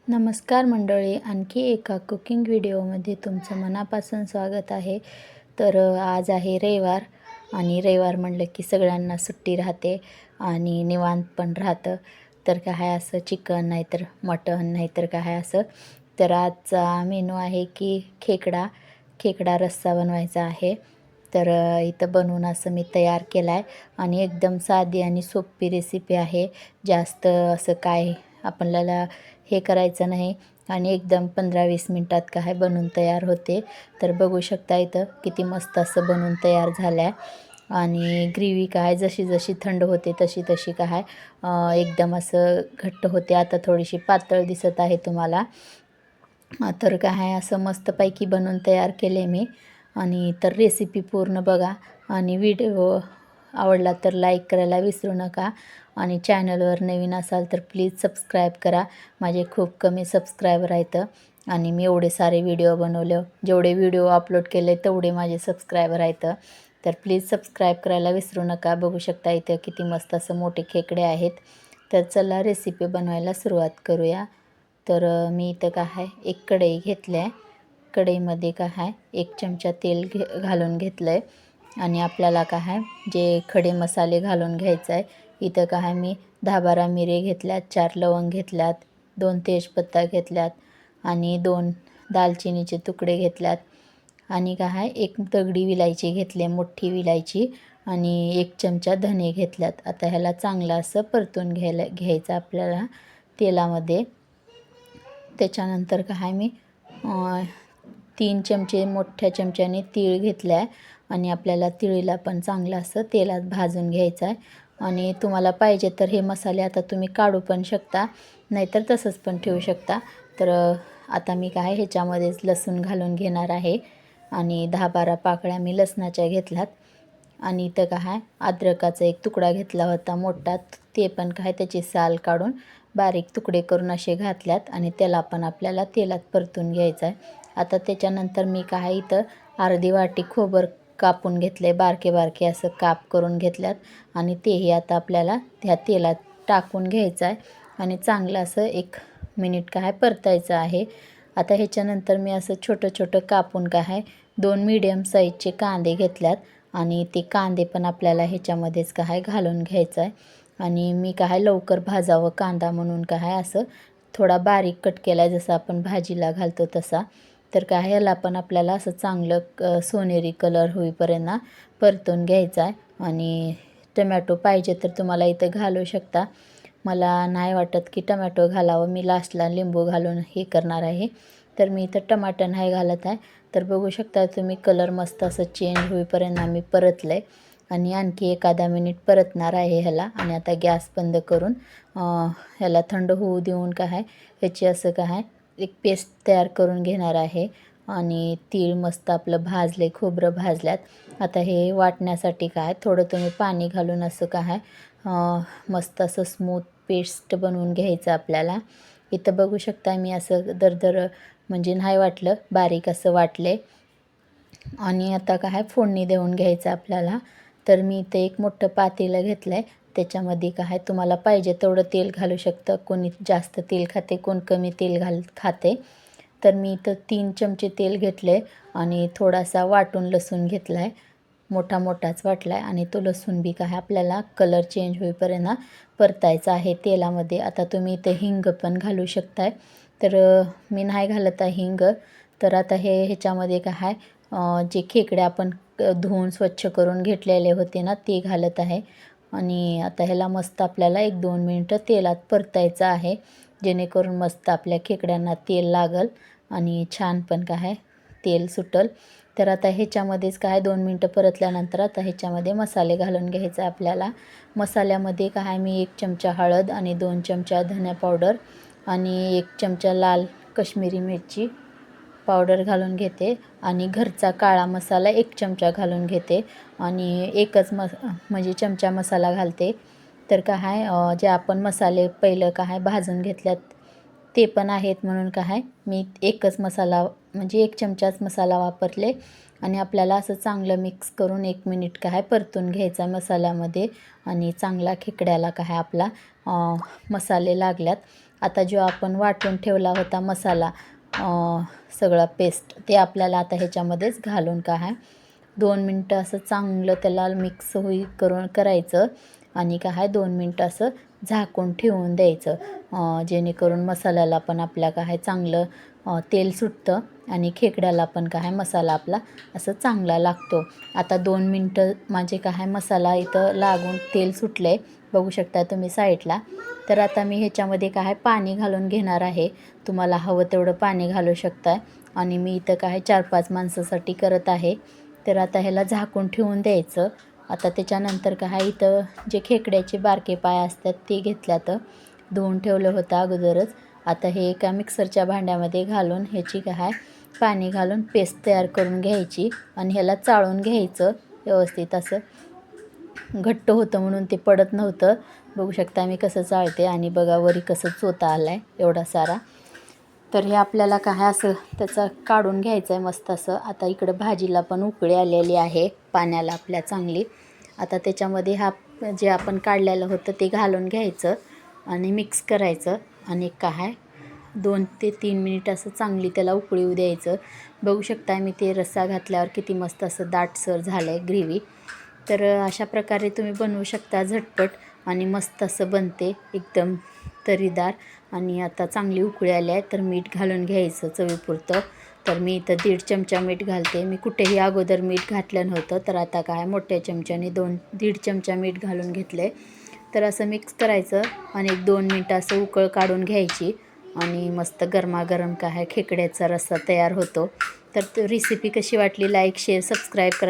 नमस्कार मंडळी, आणखी एका कुकिंग व्हिडिओमध्ये तुमचं मनापासून स्वागत आहे. आज आहे रविवार आणि रविवार म्हणलं की सगळ्यांना सुट्टी राहते आणि निवांत पण राहतं. तर काय असं चिकन नाहीतर मटण नाहीतर काय असं. तर आजचा मेनू आहे की खेकडा रस्सा बनवायचा आहे. इथं बनवून असं मी तयार केला आहे आणि एकदम साधी आणि सोपी रेसिपी आहे. जास्त असं काय आपल्याला हे करायचं नाही आणि एकदम 15-20 मिनटात काय बनून तयार होते. तर बघू शकता इथं किती मस्त असं बनून तयार झालं आहे. आणि ग्रेव्ही काय जशी जशी थंड होते तशी तशी काय एकदम असं घट्ट होते. आता थोडीशी पातळ दिसत आहे तुम्हाला. तर काय असं मस्तपैकी बनवून तयार केले मी. आणि तर रेसिपी पूर्ण बघा आणि व्हिडिओ आवडला तर लाईक करायला विसरू नका आणि चॅनलवर नवीन असाल तर प्लीज सबस्क्राईब करा. माझे खूप कमी सबस्क्रायबर आहेत आणि मी एवढे सारे व्हिडिओ बनवले, जेवढे व्हिडिओ अपलोड केले तेवढे माझे सबस्क्रायबर आहेत. तर प्लीज सबस्क्राईब करायला विसरू नका. बघू शकता इथं किती मस्त असं मोठे खेकडे आहेत. तर चला रेसिपी बनवायला सुरुवात करूया. मी इथं काय आहे एक कढई घेतली आहे. कढईमध्ये काय आहे 1 चमचा तेल घालून घेतलं आहे आणि आपल्याला काय आहे जे खडे मसाले घालून घ्यायचं आहे. इथं काय आहे मी 10-12 मिरे घेतल्यात, 4 लवंग घेतल्यात, 2 तेजपत्ता घेतल्यात आणि 2 दालचिनीचे तुकडे घेतल्यात आणि काय आहे 1 दगडी विलायची घेतली, मोठी विलायची आणि 1 चमचा धने घेतल्यात. आता ह्याला चांगलं असं परतून घ्यायचं आपल्याला तेलामध्ये. त्याच्यानंतर काय आहे मी 3 चमचे मोठ्या चमच्याने तीळ घेतला आहे आणि आपल्याला तिळीला पण चांगलं असं तेलात भाजून घ्यायचं आहे. आणि तुम्हाला पाहिजे तर हे मसाले आता तुम्ही काढू पण शकता, नाहीतर तसंच पण ठेवू शकता. आता मी काय ह्याच्यामध्येच लसूण घालून घेणार आहे आणि 10-12 पाकळ्या मी लसणाच्या घेतल्यात आणि इथं काय अद्रकाचा 1 तुकडा घेतला होता मोठा, ते पण काय त्याची साल काढून बारीक तुकडे करून असे घातल्यात आणि त्याला पण आपल्याला तेलात परतून घ्यायचं आहे. आता त्याच्यानंतर मी काय इथं अर्धी वाटी खोबरं कापून घेतले, बारके बारके असं काप करून घेतल्यात आणि तेही आता आपल्याला त्या तेलात टाकून घ्यायचं आहे आणि चांगलं असं 1 मिनिट काय परतायचं आहे. आता ह्याच्यानंतर मी असं छोटं छोटं कापून काय 2 मीडियम साईजचे कांदे घेतल्यात आणि ते कांदे पण आपल्याला ह्याच्यामध्येच काय घालून घ्यायचं आहे. आणि मी काय लवकर भाजावं कांदा म्हणून काय असं थोडा बारीक कट केला आहे, जसं आपण भाजीला घालतो तसा. ह्याला पण आपल्याला असं चांगलं सोनेरी कलर होईपर्यंत परतून घ्यायचा आहे. आणि टमॅटो पाहिजे तर तुम्हाला इथं घालू शकता. मला नाही वाटत की टमॅटो घालावं, मी लास्टला लिंबू घालून हे करणार आहे. तर मी इथं टमाटर नाही घालत आहे. तर बघू शकता तुम्ही कलर मस्त असं चेंज होईपर्यंत आम्ही परतलं आहे आणि आणखी 1-10 मिनिट परतणार आहे ह्याला. आणि आता गॅस बंद करून ह्याला थंड होऊ देऊन काय ह्याची असं काय एक पेस्ट तयार करून घेणार आहे. आणि तीळ मस्त आपलं भाजले, खोबरं भाजल्यात. आता हे वाटण्यासाठी काय थोडं तुम्ही पाणी घालून असं काय मस्त असं स्मूथ पेस्ट बनवून घ्यायचं आपल्याला. इथं बघू शकता मी असं दरदर म्हणजे नाही वाटलं, बारीक असं वाटले. आणि आता काय फोडणी देऊन घ्यायचं आपल्याला. तर मी इथे एक मोठं पातेलं घेतलं आहे, त्याच्यामध्ये काय तुम्हाला पाहिजे तेवढं तेल घालू शकतं. कोणी जास्त तेल खाते, कोण कमी तेल खाते. तर मी इथं 3 चमचे तेल घेतले आणि थोडासा वाटून लसूण घेतला आहे, मोठाच वाटला आहे आणि तो लसूण बी काय आपल्याला कलर चेंज होईपर्यंत परतायचा आहे तेलामध्ये. आता तुम्ही इथं हिंग पण घालू शकताय, मी नाही घालत आहे हिंग. तर आता ह्याच्यामध्ये काय जे खेकडे आपण धुवून स्वच्छ करून घेतलेले होते ना ते घालत आहे. आणि आता ह्याला मस्त आपल्याला 1-2 मिनटं तेलात परतायचं आहे, जेणेकरून मस्त आपल्या खेकड्यांना तेल लागल आणि छान पण काय तेल सुटल. तर आता ह्याच्यामध्येच 2 मिनटं परतल्यानंतर आता ह्याच्यामध्ये मसाले घालून घ्यायचा आपल्याला. मसाल्यामध्ये मी 1 चमचा हळद आणि 2 चमचा धना पावडर आणि 1 चमचा लाल कश्मीरी मिरची पावडर घालून घेते आणि घरचा काळा मसाला 1 चमचा घालून घेते आणि एकच म्हणजे चमचा मसाला घालते. जे आपण मसाले पहिलं भाजून घेतल्यात ते पण आहेत म्हणून काय मी एकच मसाला म्हणजे 1 चमचाच मसाला वापरले आणि आपल्याला असं चांगलं मिक्स करून 1 मिनिट काय परतून घ्यायचा मसाल्यामध्ये आणि चांगला खेकड्याला काय आपला मसाले लागल्यात. आता जो आपण वाटून ठेवला होता मसाला सगळा पेस्ट ते आपल्याला आता ह्याच्यामध्येच घालून काय 2 मिनटं असं चांगलं त्याला मिक्स करायचं आणि काय 2 मिनटं असं झाकून ठेवून द्यायचं जेणेकरून मसाल्याला पण आपल्या काय चांगलं तेल सुटतं आणि खेकड्याला पण काय मसाला आपला असं चांगला लागतो. आता 2 मिनटं माझे काय मसाला इथं लागून तेल सुटलं आहे बघू शकता तुम्ही साईडला. तर आता मी ह्याच्यामध्ये काय पाणी घालून घेणार आहे. तुम्हाला हवं तेवढं पाणी घालू शकता आणि मी इथं काय 4-5 माणसासाठी करत आहे. तर आता ह्याला झाकून ठेवून द्यायचं. आता त्याच्यानंतर काय इथं जे खेकड्याचे बारके पाय असतात ते घेतल्यात धुवून ठेवलं होतं अगोदरच. आता हे एका मिक्सरच्या भांड्यामध्ये घालून ह्याची काय पाणी घालून पेस्ट तयार करून घ्यायची आणि ह्याला चाळून घ्यायचं व्यवस्थित. असं घट्ट होतं म्हणून ते पडत नव्हतं. बघू शकता मी कसं चाळते आणि बघा वरी कसं चोथा आला आहे एवढा सारा. तर हे आपल्याला काय असं त्याचं काढून घ्यायचं आहे मस्त असं. आता इकडं भाजीला पण उकळी आलेली आहे पाण्याला आपल्या चांगली. आता त्याच्यामध्ये जे आपण काढलेलं होतं ते घालून घ्यायचं आणि मिक्स करायचं आणि काय 2 ते 3 मिनिट असं चांगली त्याला उकळी येऊ द्यायचं. बघू शकता मी ते रस्सा घातल्यावर किती मस्त असं दाटसर झालं आहे ग्रेव्ही. तर अशा प्रकारे तुम्ही बनवू शकता झटपट आणि मस्त असं बनते एकदम तरीदार. आणि आता चांगली उकळी आली आहे तर मीठ घालून घ्यायचं चवीपुरतं. तर मी इथं 1.5 चमचा मीठ घालते. मी कुठेही अगोदर मीठ घातलं नव्हतं तर आता काय मोठ्या चमच्याने 1.5 चमचा मीठ घालून घेतलं आहे. तर असं मिक्स करायचं आणि 1-2 मिनटं असं उकळ काढून घ्यायची आणि मस्त गरमागरम काय खेकड्याचा रस्सा तयार होतो. तर रेसिपी कशी वाटली लाईक शेअर सबस्क्राईब करा.